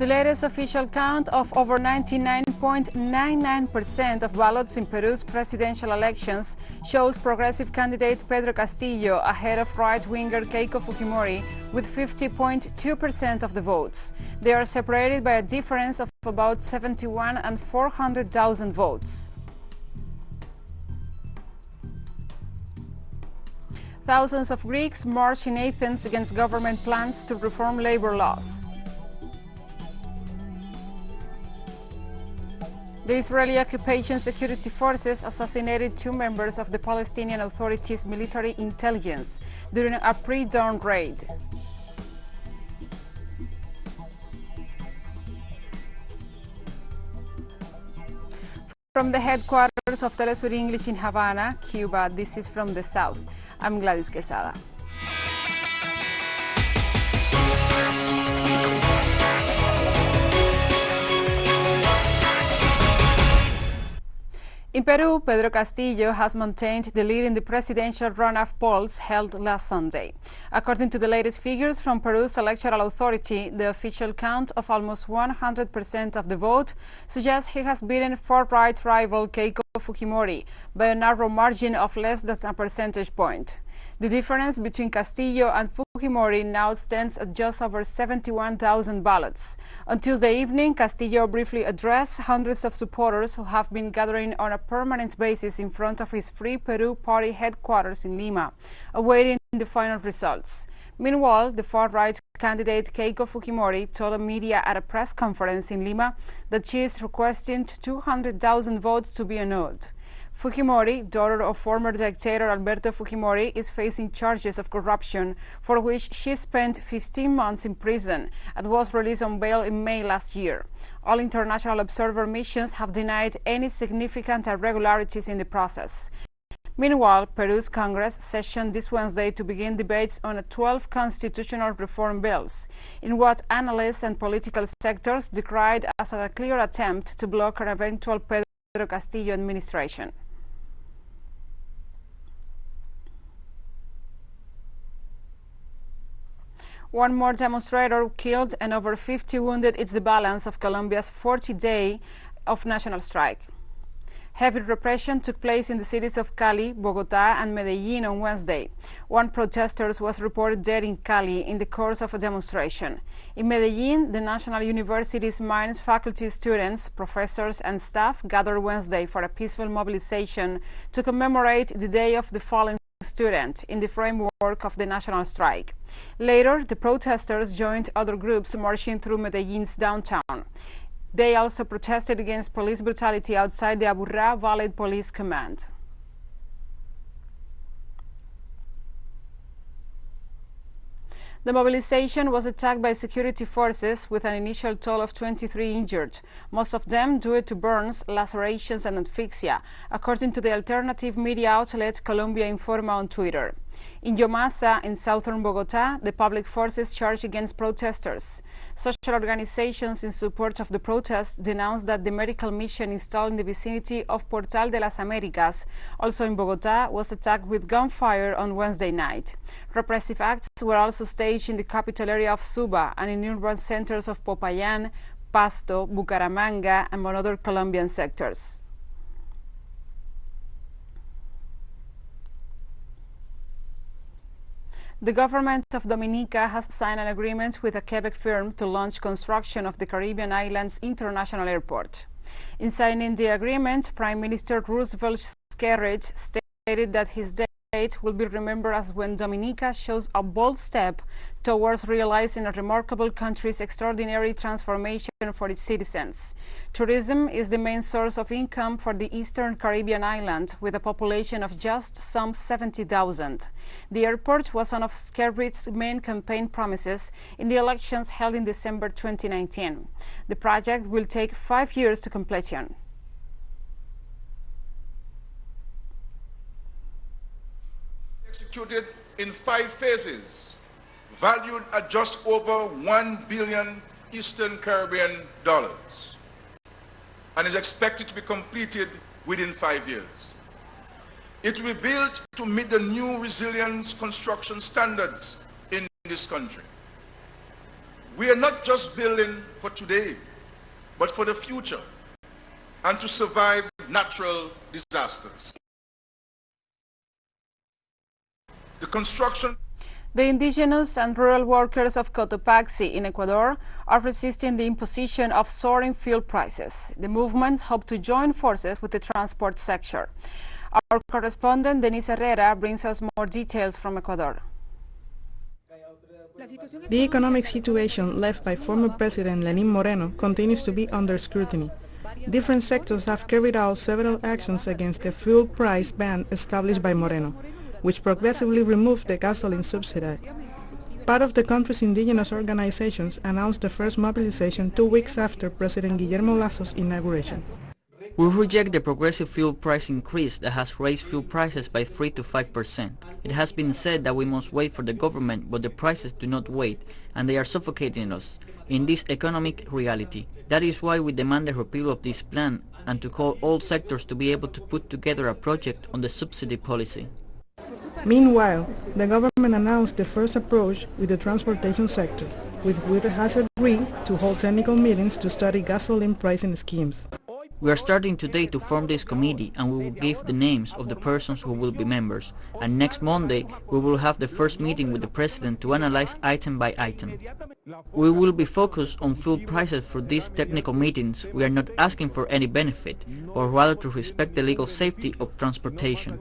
The latest official count of over 99.99% of ballots in Peru's presidential elections shows progressive candidate Pedro Castillo ahead of right-winger Keiko Fujimori with 50.2% of the votes. They are separated by a difference of about 71 and 400,000 votes. Thousands of Greeks march in Athens against government plans to reform labor laws. The Israeli occupation security forces assassinated 2 members of the Palestinian Authority's military intelligence during a pre-dawn raid. From the headquarters of TeleSUR English in Havana, Cuba, this is From the South. I'm Gladys Quesada. In Peru, Pedro Castillo has maintained the lead in the presidential runoff polls held last Sunday. According to the latest figures from Peru's electoral authority, the official count of almost 100% of the vote suggests he has beaten far-right rival Keiko Fujimori by a narrow margin of less than a percentage point. The difference between Castillo and Fujimori now stands at just over 71,000 ballots. On Tuesday evening, Castillo briefly addressed hundreds of supporters who have been gathering on a permanent basis in front of his Free Peru party headquarters in Lima, awaiting the final results. Meanwhile, the far-right candidate Keiko Fujimori told the media at a press conference in Lima that she is requesting 200,000 votes to be annulled. Fujimori, daughter of former dictator Alberto Fujimori, is facing charges of corruption for which she spent 15 months in prison and was released on bail in May last year. All international observer missions have denied any significant irregularities in the process. Meanwhile, Peru's Congress sessioned this Wednesday to begin debates on 12 constitutional reform bills, in what analysts and political sectors decried as a clear attempt to block an eventual Pedro Castillo administration. One more demonstrator killed and over 50 wounded is the balance of Colombia's 40th day of national strike. Heavy repression took place in the cities of Cali, Bogotá, and Medellín on Wednesday. One protester was reported dead in Cali in the course of a demonstration. In Medellín, the National University's Mines faculty, students, professors, and staff gathered Wednesday for a peaceful mobilization to commemorate the Day of the Fallen Student in the framework of the national strike. Later, the protesters joined other groups marching through Medellín's downtown. They also protested against police brutality outside the Aburrá Valley Police Command. The mobilization was attacked by security forces with an initial toll of 23 injured, most of them due to burns, lacerations and asphyxia, according to the alternative media outlet Colombia Informa on Twitter. In Yomasa, in southern Bogotá, the public forces charged against protesters. Social organizations in support of the protests denounced that the medical mission installed in the vicinity of Portal de las Américas, also in Bogotá, was attacked with gunfire on Wednesday night. Repressive acts were also staged in the capital area of Suba and in urban centers of Popayán, Pasto, Bucaramanga, and other Colombian sectors. The government of Dominica has signed an agreement with a Quebec firm to launch construction of the Caribbean island's international airport. In signing the agreement, Prime Minister Roosevelt Skerrit stated that his date will be remembered as when Dominica shows a bold step towards realizing a remarkable country's extraordinary transformation for its citizens. Tourism is the main source of income for the Eastern Caribbean island, with a population of just some 70,000. The airport was one of Skerrit's main campaign promises in the elections held in December 2019. The project will take 5 years to completion. Executed in 5 phases, valued at just over $1 billion Eastern Caribbean dollars, and is expected to be completed within 5 years. It will be built to meet the new resilience construction standards in this country. We are not just building for today, but for the future, and to survive natural disasters. The construction. The indigenous and rural workers of Cotopaxi in Ecuador are resisting the imposition of soaring fuel prices. The movements hope to join forces with the transport sector. Our correspondent, Denise Herrera, brings us more details from Ecuador. The economic situation left by former President Lenín Moreno continues to be under scrutiny. Different sectors have carried out several actions against the fuel price ban established by Moreno, which progressively removed the gasoline subsidy. Part of the country's indigenous organizations announced the first mobilization 2 weeks after President Guillermo Lazo's inauguration. We reject the progressive fuel price increase that has raised fuel prices by 3 to 5%. It has been said that we must wait for the government, but the prices do not wait, and they are suffocating us in this economic reality. That is why we demand the repeal of this plan and to call all sectors to be able to put together a project on the subsidy policy. Meanwhile, the government announced the first approach with the transportation sector, with which it has agreed to hold technical meetings to study gasoline pricing schemes. We are starting today to form this committee, and we will give the names of the persons who will be members. And next Monday, we will have the first meeting with the President to analyze item by item. We will be focused on fuel prices for these technical meetings. We are not asking for any benefit, or rather to respect the legal safety of transportation.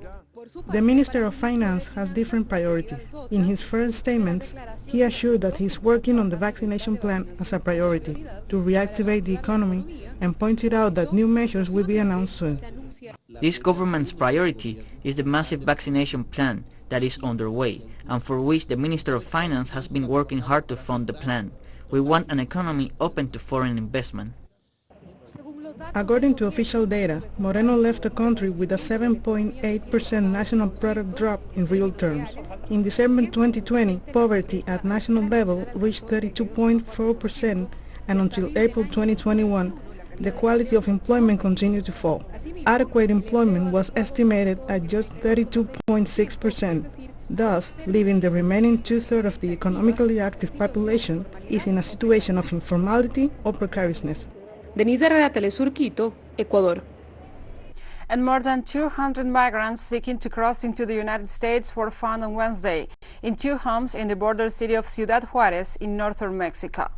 The Minister of Finance has different priorities. In his first statements, he assured that he is working on the vaccination plan as a priority to reactivate the economy and pointed out that new measures will be announced soon. This government's priority is the massive vaccination plan that is underway and for which the Minister of Finance has been working hard to fund the plan. We want an economy open to foreign investment. According to official data, Moreno left the country with a 7.8% national product drop in real terms. In December 2020, poverty at national level reached 32.4%, and until April 2021, the quality of employment continued to fall. Adequate employment was estimated at just 32.6%. Thus, leaving the remaining two-thirds of the economically active population is in a situation of informality or precariousness. Denise Herrera, TeleSUR, Quito, Ecuador. And more than 200 migrants seeking to cross into the United States were found on Wednesday in 2 homes in the border city of Ciudad Juárez in northern Mexico.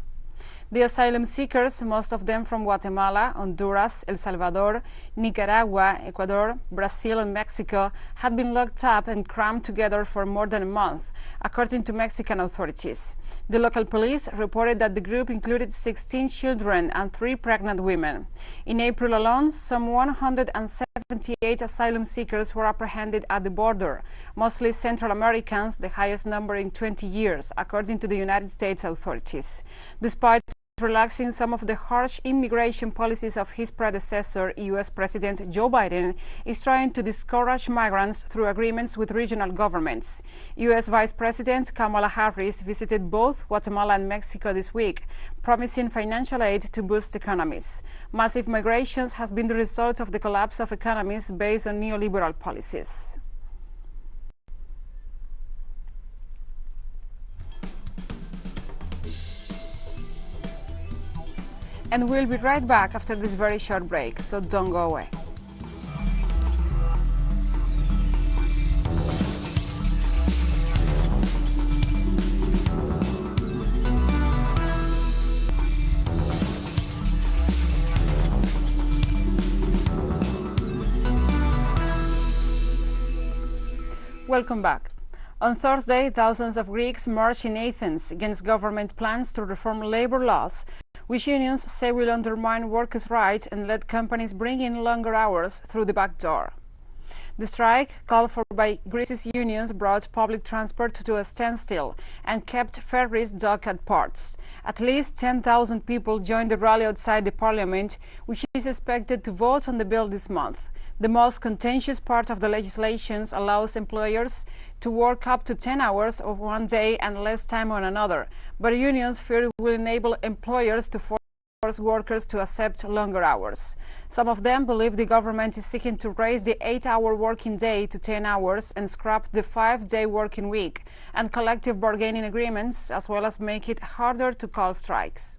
The asylum seekers, most of them from Guatemala, Honduras, El Salvador, Nicaragua, Ecuador, Brazil and Mexico, had been locked up and crammed together for more than a month, according to Mexican authorities. The local police reported that the group included 16 children and 3 pregnant women. In April alone, some 178 asylum seekers were apprehended at the border, mostly Central Americans, the highest number in 20 years, according to the United States authorities. Despite relaxing some of the harsh immigration policies of his predecessor, U.S. President Joe Biden is trying to discourage migrants through agreements with regional governments. U.S. Vice President Kamala Harris visited both Guatemala and Mexico this week, promising financial aid to boost economies. Massive migrations has been the result of the collapse of economies based on neoliberal policies. And we'll be right back after this very short break, so don't go away. Welcome back. On Thursday, thousands of Greeks marched in Athens against government plans to reform labor laws, which unions say will undermine workers' rights and let companies bring in longer hours through the back door. The strike, called for by Greece's unions, brought public transport to a standstill and kept ferries docked at ports. At least 10,000 people joined the rally outside the parliament, which is expected to vote on the bill this month. The most contentious part of the legislation allows employers to work up to 10 hours on one day and less time on another, but unions fear it will enable employers to force workers to accept longer hours. Some of them believe the government is seeking to raise the 8-hour working day to 10 hours and scrap the 5-day working week and collective bargaining agreements, as well as make it harder to call strikes.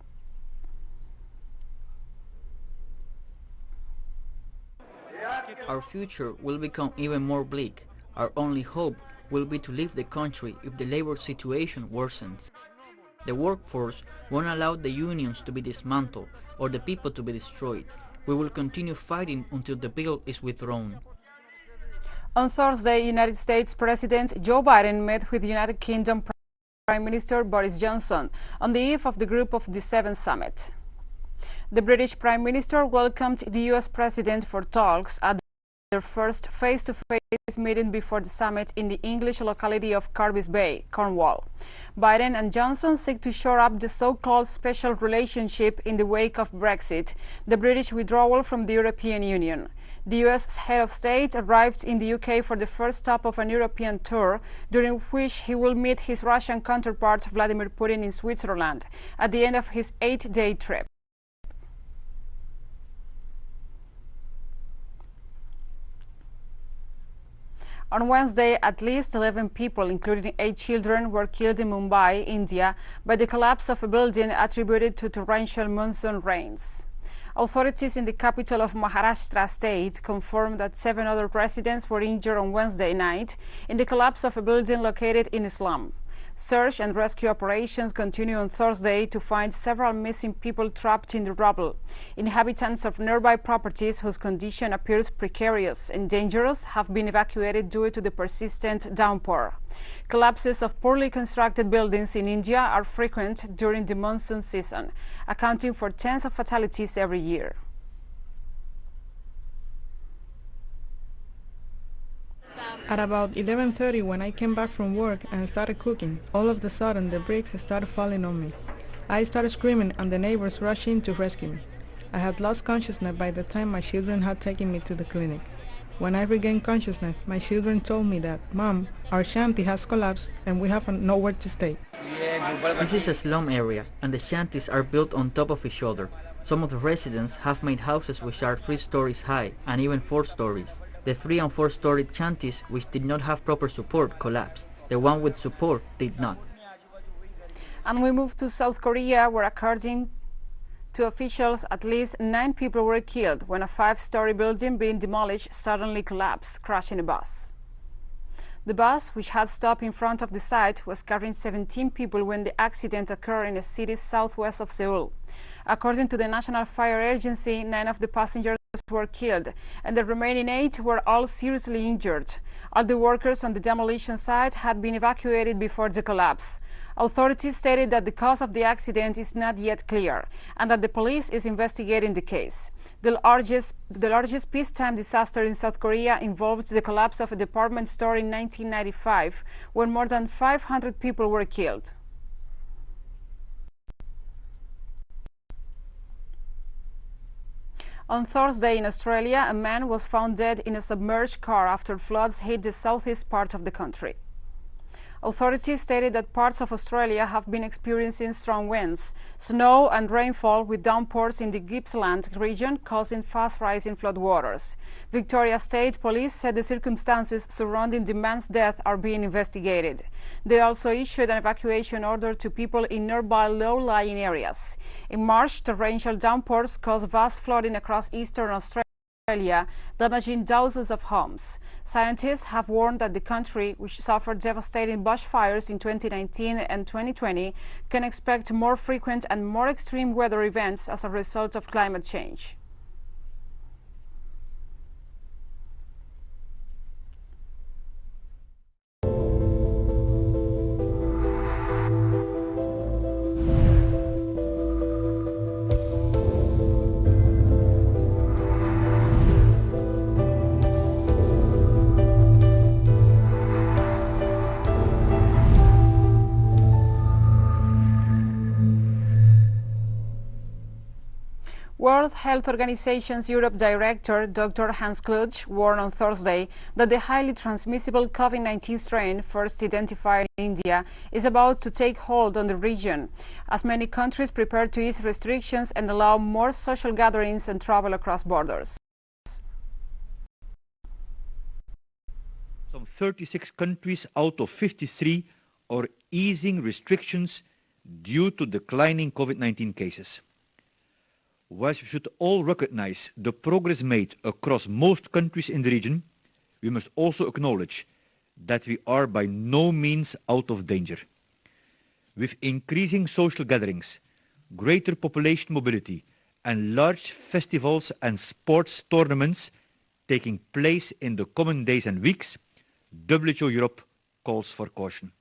Our future will become even more bleak. Our only hope will be to leave the country if the labor situation worsens. The workforce won't allow the unions to be dismantled or the people to be destroyed. We will continue fighting until the bill is withdrawn. On Thursday, United States President Joe Biden met with United Kingdom Prime Minister Boris Johnson on the eve of the Group of the Seven summit. The British Prime Minister welcomed the U.S. President for talks at their first face-to-face meeting before the summit in the English locality of Carby's Bay, Cornwall. Biden and Johnson seek to shore up the so-called special relationship in the wake of Brexit, the British withdrawal from the European Union. The U.S. head of state arrived in the UK for the first stop of an European tour, during which he will meet his Russian counterpart Vladimir Putin in Switzerland at the end of his 8-day trip. On Wednesday, at least 11 people, including 8 children, were killed in Mumbai, India, by the collapse of a building attributed to torrential monsoon rains. Authorities in the capital of Maharashtra state confirmed that 7 other residents were injured on Wednesday night in the collapse of a building located in Islam. Search and rescue operations continue on Thursday to find several missing people trapped in the rubble. Inhabitants of nearby properties whose condition appears precarious and dangerous have been evacuated due to the persistent downpour. Collapses of poorly constructed buildings in India are frequent during the monsoon season, accounting for tens of fatalities every year. At about 11:30, when I came back from work and started cooking, all of a sudden the bricks started falling on me. I started screaming and the neighbors rushed in to rescue me. I had lost consciousness by the time my children had taken me to the clinic. When I regained consciousness, my children told me that, "Mom, our shanty has collapsed and we have nowhere to stay." This is a slum area, and the shanties are built on top of each other. Some of the residents have made houses which are 3 stories high and even 4 stories. The 3- and 4-story shanties, which did not have proper support, collapsed. The one with support did not. And we move to South Korea, where, according to officials, at least 9 people were killed when a 5-story building being demolished suddenly collapsed, crashing a bus. The bus, which had stopped in front of the site, was carrying 17 people when the accident occurred in a city southwest of Seoul. According to the National Fire Agency, 9 of the passengers were killed, and the remaining 8 were all seriously injured. All the workers on the demolition site had been evacuated before the collapse. Authorities stated that the cause of the accident is not yet clear, and that the police is investigating the case. The largest peacetime disaster in South Korea involved the collapse of a department store in 1995, when more than 500 people were killed. On Thursday in Australia, a man was found dead in a submerged car after floods hit the southeast part of the country. Authorities stated that parts of Australia have been experiencing strong winds, snow and rainfall, with downpours in the Gippsland region causing fast rising floodwaters. Victoria State Police said the circumstances surrounding the man's death are being investigated. They also issued an evacuation order to people in nearby low-lying areas. In March, torrential downpours caused vast flooding across eastern Australia, damaging thousands of homes. Scientists have warned that the country, which suffered devastating bushfires in 2019 and 2020, can expect more frequent and more extreme weather events as a result of climate change. World Health Organization's Europe Director, Dr. Hans Kluge, warned on Thursday that the highly transmissible COVID-19 strain, first identified in India, is about to take hold on the region, as many countries prepare to ease restrictions and allow more social gatherings and travel across borders. Some 36 countries out of 53 are easing restrictions due to declining COVID-19 cases. Whilst we should all recognize the progress made across most countries in the region, we must also acknowledge that we are by no means out of danger. With increasing social gatherings, greater population mobility, and large festivals and sports tournaments taking place in the coming days and weeks, WHO Europe calls for caution.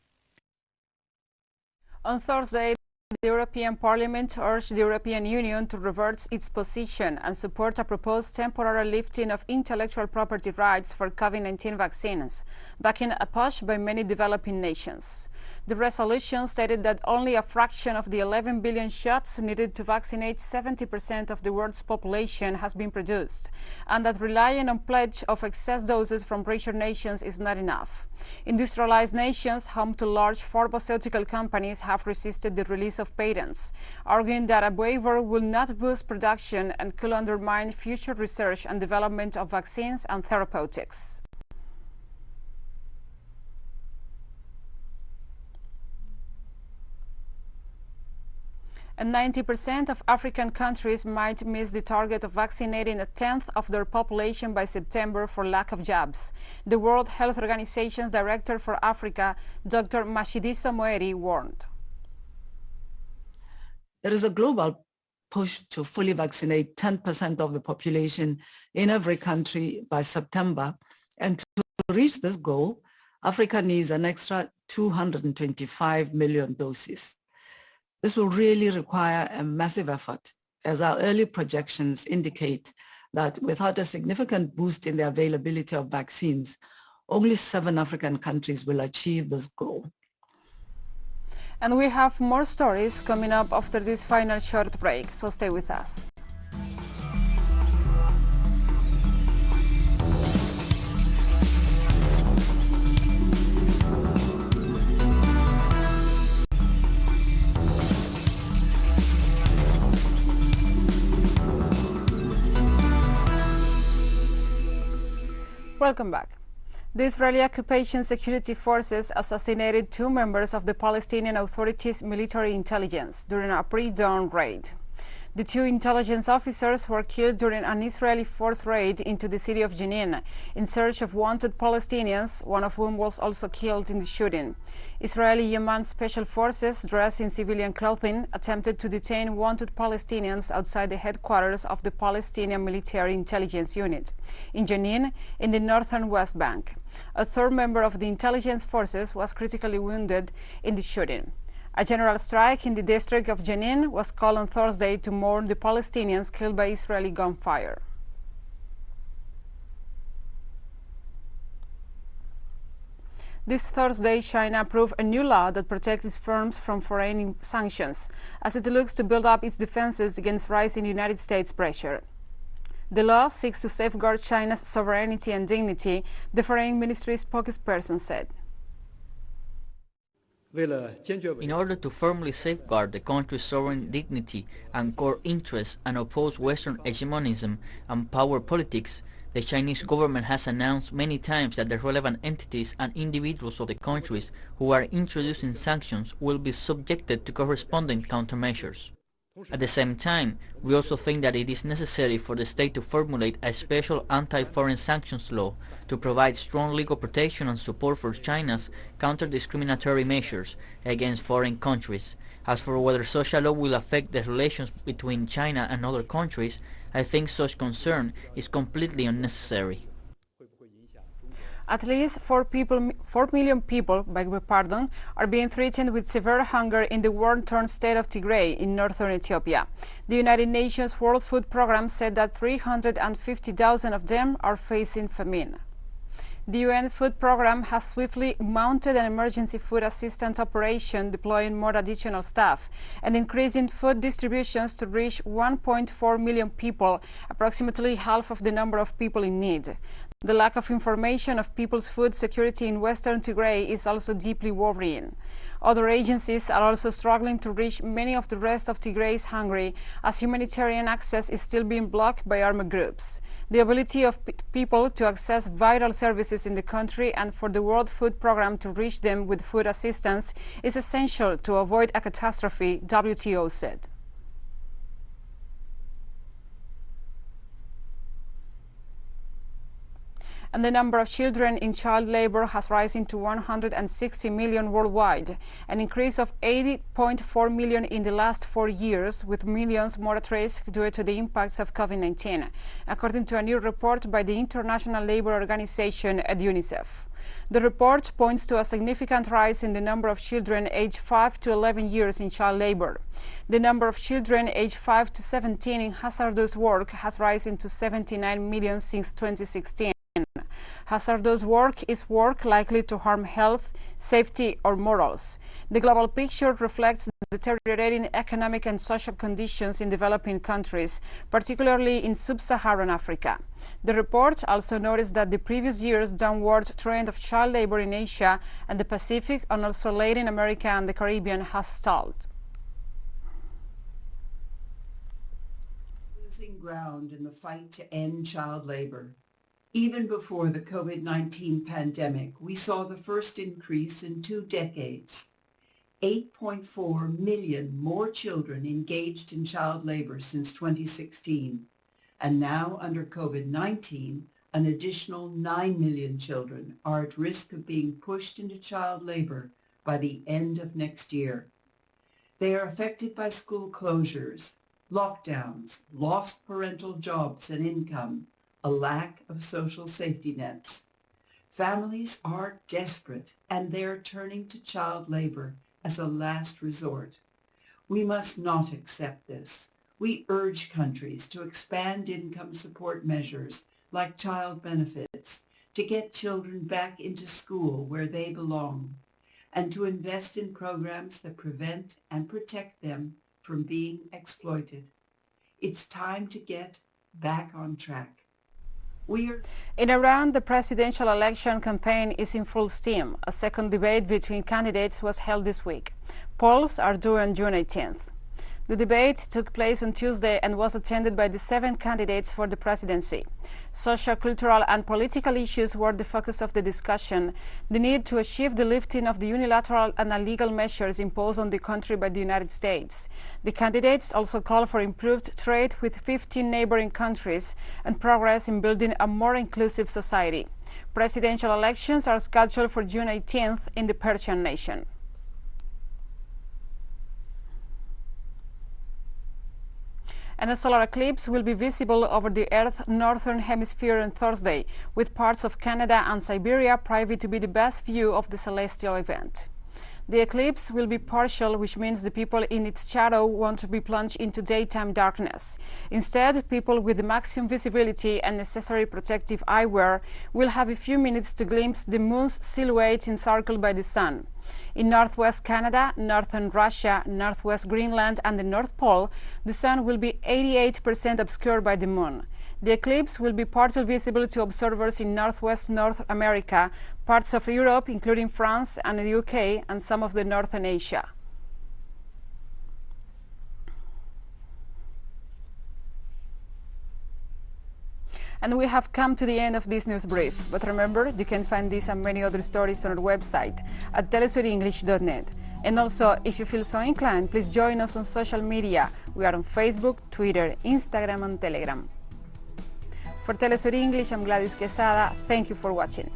On Thursday, the European Parliament urged the European Union to reverse its position and support a proposed temporary lifting of intellectual property rights for COVID-19 vaccines, backing a push by many developing nations. The resolution stated that only a fraction of the 11 billion shots needed to vaccinate 70% of the world's population has been produced, and that relying on pledge of excess doses from richer nations is not enough. Industrialized nations, home to large pharmaceutical companies, have resisted the release of patents, arguing that a waiver will not boost production and could undermine future research and development of vaccines and therapeutics. And 90% of African countries might miss the target of vaccinating a tenth of their population by September for lack of jobs. The World Health Organization's Director for Africa, Dr. Mashidiso Moeti, warned. There is a global push to fully vaccinate 10% of the population in every country by September. And to reach this goal, Africa needs an extra 225 million doses. This will really require a massive effort, as our early projections indicate that without a significant boost in the availability of vaccines, only 7 African countries will achieve this goal. And we have more stories coming up after this final short break, so stay with us. Welcome back. The Israeli occupation security forces assassinated 2 members of the Palestinian Authority's military intelligence during a pre-dawn raid. The 2 intelligence officers were killed during an Israeli force raid into the city of Jenin in search of wanted Palestinians, one of whom was also killed in the shooting. Israeli Yemen special forces, dressed in civilian clothing, attempted to detain wanted Palestinians outside the headquarters of the Palestinian Military Intelligence Unit in Jenin, in the northern West Bank. A 3rd member of the intelligence forces was critically wounded in the shooting. A general strike in the district of Jenin was called on Thursday to mourn the Palestinians killed by Israeli gunfire. This Thursday, China approved a new law that protects its firms from foreign sanctions, as it looks to build up its defenses against rising United States pressure. The law seeks to safeguard China's sovereignty and dignity, the Foreign Ministry spokesperson said. In order to firmly safeguard the country's sovereign dignity and core interests and oppose Western hegemonism and power politics, the Chinese government has announced many times that the relevant entities and individuals of the countries who are introducing sanctions will be subjected to corresponding countermeasures. At the same time, we also think that it is necessary for the state to formulate a special anti-foreign sanctions law to provide strong legal protection and support for China's counter-discriminatory measures against foreign countries. As for whether such a law will affect the relations between China and other countries, I think such concern is completely unnecessary. At least 4 million people are being threatened with severe hunger in the war-torn state of Tigray in northern Ethiopia. The United Nations World Food Programme said that 350,000 of them are facing famine. The UN Food Programme has swiftly mounted an emergency food assistance operation, deploying more additional staff and increasing food distributions to reach 1.4 million people, approximately half of the number of people in need. The lack of information of people's food security in Western Tigray is also deeply worrying. Other agencies are also struggling to reach many of the rest of Tigray's hungry, as humanitarian access is still being blocked by armed groups. The ability of people to access vital services in the country and for the World Food Programme to reach them with food assistance is essential to avoid a catastrophe, WTO said. And the number of children in child labor has risen to 160 million worldwide, an increase of 80.4 million in the last 4 years, with millions more at risk due to the impacts of COVID-19, according to a new report by the International Labour Organization at UNICEF. The report points to a significant rise in the number of children aged 5 to 11 years in child labor. The number of children aged 5 to 17 in hazardous work has risen to 79 million since 2016. Hazardous work is work likely to harm health, safety, or morals. The global picture reflects the deteriorating economic and social conditions in developing countries, particularly in sub-Saharan Africa. The report also noticed that the previous year's downward trend of child labor in Asia and the Pacific, and also Latin America and the Caribbean, has stalled. Losing ground in the fight to end child labor. Even before the COVID-19 pandemic, we saw the first increase in 2 decades. 8.4 million more children engaged in child labor since 2016. And now, under COVID-19, an additional 9 million children are at risk of being pushed into child labor by the end of next year. They are affected by school closures, lockdowns, lost parental jobs and income, a lack of social safety nets. Families are desperate, and they're turning to child labor as a last resort. We must not accept this. We urge countries to expand income support measures like child benefits to get children back into school where they belong, and to invest in programs that prevent and protect them from being exploited. It's time to get back on track. In Iran, the presidential election campaign is in full steam. A second debate between candidates was held this week. Polls are due on June 18th. The debate took place on Tuesday and was attended by the 7 candidates for the presidency. Social, cultural, and political issues were the focus of the discussion. The need to achieve the lifting of the unilateral and illegal measures imposed on the country by the United States. The candidates also called for improved trade with 15 neighboring countries and progress in building a more inclusive society. Presidential elections are scheduled for June 18th in the Persian nation. And a solar eclipse will be visible over the Earth's northern hemisphere on Thursday, with parts of Canada and Siberia proving to be the best view of the celestial event. The eclipse will be partial, which means the people in its shadow won't be plunged into daytime darkness. Instead, people with the maximum visibility and necessary protective eyewear will have a few minutes to glimpse the moon's silhouette encircled by the sun. In northwest Canada, northern Russia, northwest Greenland, and the North Pole, the sun will be 88% obscured by the moon. The eclipse will be partly visible to observers in northwest North America, parts of Europe, including France and the UK, and some of the northern Asia. And we have come to the end of this news brief. But remember, you can find this and many other stories on our website at telesurenglish.net. And also, if you feel so inclined, please join us on social media. We are on Facebook, Twitter, Instagram, and Telegram. For TeleSUR English, I'm Gladys Quesada. Thank you for watching.